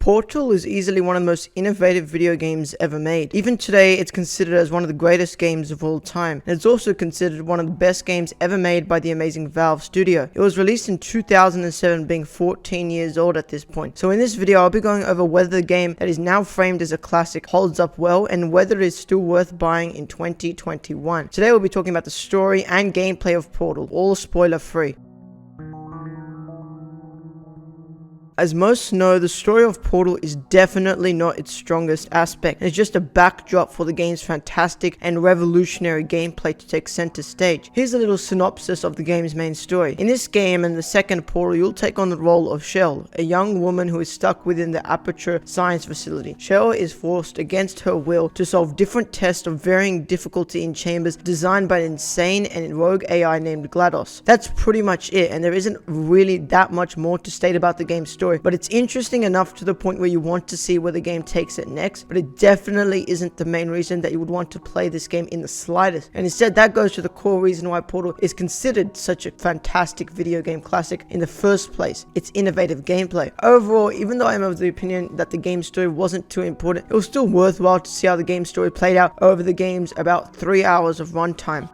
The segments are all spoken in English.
Portal is easily one of the most innovative video games ever made. Even today, it's considered as one of the greatest games of all time, and it's also considered one of the best games ever made by the amazing Valve studio. It was released in 2007, being 14 years old at this point. So in this video, I'll be going over whether the game that is now framed as a classic holds up well, and whether it is still worth buying in 2021. Today, we'll be talking about the story and gameplay of Portal, all spoiler free. As most know, the story of Portal is definitely not its strongest aspect. It's just a backdrop for the game's fantastic and revolutionary gameplay to take center stage. Here's a little synopsis of the game's main story. In this game and the second Portal, you'll take on the role of Shell, a young woman who is stuck within the Aperture Science Facility. Shell is forced against her will to solve different tests of varying difficulty in chambers designed by an insane and rogue AI named GLaDOS. That's pretty much it, and there isn't really that much more to state about the game's story, but it's interesting enough to the point where you want to see where the game takes it next, but it definitely isn't the main reason that you would want to play this game in the slightest. And instead, that goes to the core reason why Portal is considered such a fantastic video game classic in the first place: its innovative gameplay. Overall, even though I'm of the opinion that the game's story wasn't too important, it was still worthwhile to see how the game's story played out over the game's about 3 hours of runtime.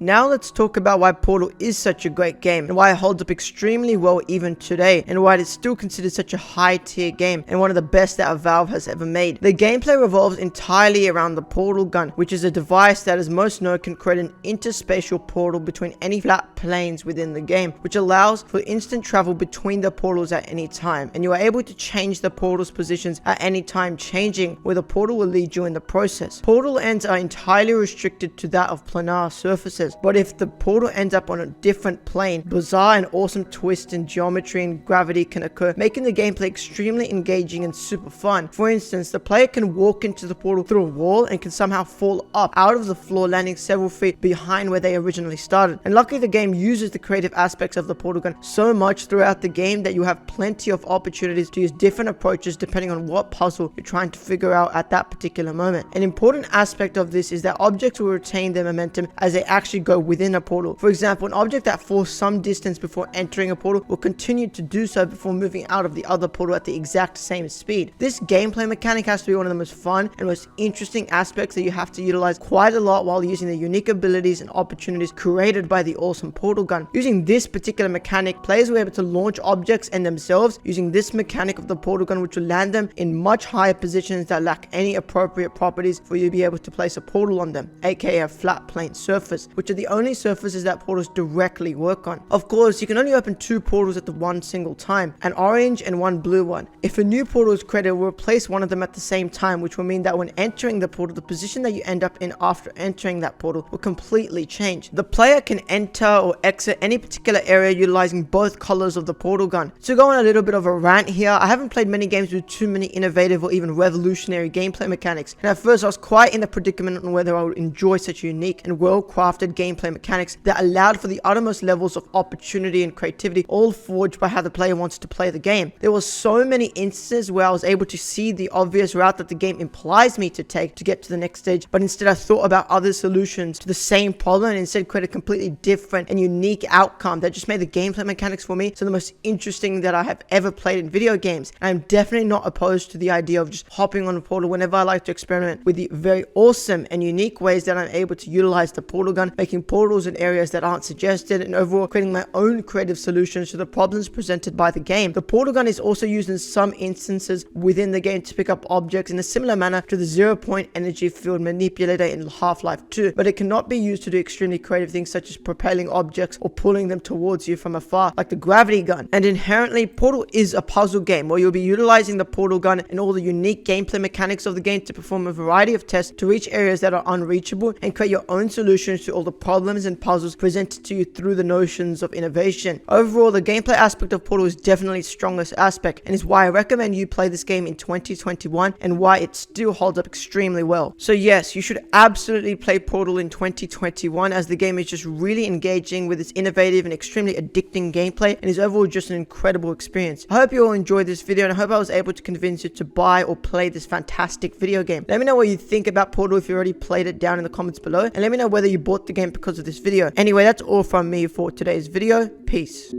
Now let's talk about why Portal is such a great game, and why it holds up extremely well even today, and why it is still considered such a high tier game and one of the best that Valve has ever made. The gameplay revolves entirely around the Portal Gun, which is a device that, as most know, can create an interspatial portal between any flat planes within the game, which allows for instant travel between the portals at any time, and you are able to change the portal's positions at any time, changing where the portal will lead you in the process. Portal ends are entirely restricted to that of planar surfaces, but if the portal ends up on a different plane, bizarre and awesome twists in geometry and gravity can occur, making the gameplay extremely engaging and super fun. For instance, the player can walk into the portal through a wall and can somehow fall up out of the floor, landing several feet behind where they originally started. And luckily, the game uses the creative aspects of the Portal Gun so much throughout the game that you have plenty of opportunities to use different approaches depending on what puzzle you're trying to figure out at that particular moment. An important aspect of this is that objects will retain their momentum as they actually go within a portal. For example, an object that falls some distance before entering a portal will continue to do so before moving out of the other portal at the exact same speed. This gameplay mechanic has to be one of the most fun and most interesting aspects that you have to utilize quite a lot while using the unique abilities and opportunities created by the awesome Portal Gun. Using this particular mechanic, players were able to launch objects and themselves using this mechanic of the Portal Gun, which will land them in much higher positions that lack any appropriate properties for you to be able to place a portal on them, aka a flat plane surface, which are the only surfaces that portals directly work on. Of course, you can only open 2 portals at the one single time, an orange and one blue one. If a new portal is created, we'll replace one of them at the same time, which will mean that when entering the portal, the position that you end up in after entering that portal will completely change. The player can enter or exit any particular area utilizing both colors of the Portal Gun. To go on a little bit of a rant here, I haven't played many games with too many innovative or even revolutionary gameplay mechanics, and at first I was quite in a predicament on whether I would enjoy such unique and well-crafted gameplay mechanics that allowed for the uttermost levels of opportunity and creativity, all forged by how the player wants to play the game. There were so many instances where I was able to see the obvious route that the game implies me to take to get to the next stage, but instead I thought about other solutions to the same problem and instead created a completely different and unique outcome that just made the gameplay mechanics for me some of the most interesting that I have ever played in video games. And I'm definitely not opposed to the idea of just hopping on a portal whenever I like to experiment with the very awesome and unique ways that I'm able to utilize the Portal Gun, making portals in areas that aren't suggested, and overall creating my own creative solutions to the problems presented by the game. The Portal Gun is also used in some instances within the game to pick up objects in a similar manner to the 0-point energy field manipulator in Half-Life 2, but it cannot be used to do extremely creative things such as propelling objects or pulling them towards you from afar like the gravity gun. And inherently, Portal is a puzzle game where you'll be utilizing the Portal Gun and all the unique gameplay mechanics of the game to perform a variety of tests to reach areas that are unreachable and create your own solutions to all the problems and puzzles presented to you through the notions of innovation. Overall, the gameplay aspect of Portal is definitely its strongest aspect, and is why I recommend you play this game in 2021 and why it still holds up extremely well. So yes, you should absolutely play Portal in 2021, as the game is just really engaging with its innovative and extremely addicting gameplay, and is overall just an incredible experience. I hope you all enjoyed this video, and I hope I was able to convince you to buy or play this fantastic video game. Let me know what you think about Portal if you already played it down in the comments below, and let me know whether you bought the game because of this video. Anyway, that's all from me for today's video. Peace.